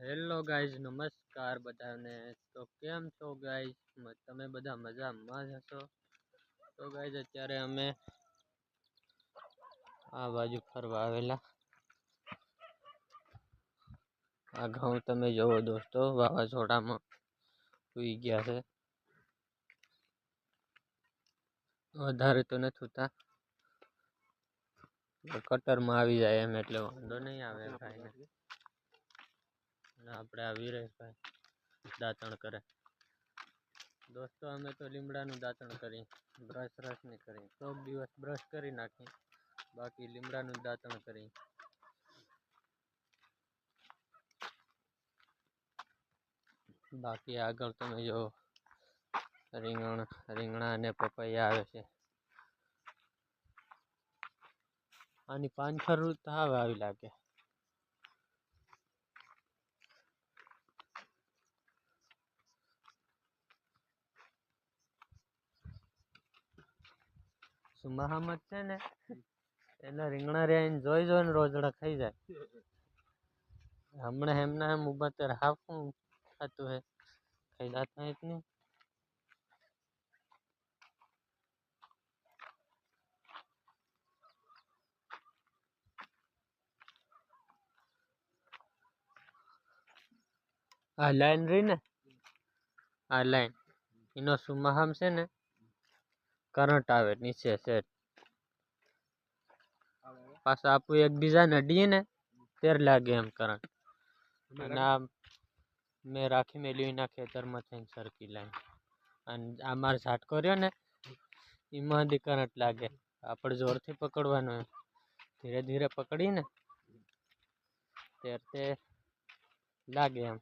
Hello guys, નમસ્કાર બધાને। તો કેમ છો ગાઈઝ? તમે બધા મજામાં જ હશો। તો ગાઈઝ અત્યારે અમે આ બાજુ ફરવા આવેલા। આ ઘઉં તમે જોવો દોસ્તો, વાવાઝોડામાં સુઈ ગયા છે। વધારે તો નથી થતા, કટરમાં આવી જાય એમ એટલે વાંધો નહીં આવે ભાઈને। આપણે આ વિરેશભાઈ દાંતણ કરે દોસ્તો। અમે તો લીમડાનું દાંતણ કરી, બ્રશ નહીં કરી। કોક દિવસ બ્રશ કરી નાખી, બાકી લીમડાનું દાંતણ કરી। બાકી આગળ તમે જો રીંગણા અને પપૈયા આવે છે। આની પાનખર તો હવે આવી લાગે। સુમાહામત છે ને, એના રીંગણા રે જોઈ રોજડા ખાઈ જાય। હમણાં એમના એમ ઉભા ત્યારે હાફ શું થતું હે, ખાઈ જાતા હે નહીં। આ લાઈન રહી ને, આ લાઈન એનો સુમાહામ છે ને, કરંટ આવે નીચે સેટ, પાછા આપણું એકબીજાને અડીએ ને ત્યારે લાગે એમ કરંટ। અને આ મેં રાખી મેલ્યું એના ખેતરમાં થઈને સરખી લાઈન, અને આ મારો ઝાટકો રહ્યો ને એમાં હજી કરંટ લાગે। આપણે જોરથી પકડવાનું એમ, ધીરે ધીરે પકડીને ત્યારે તે લાગે એમ।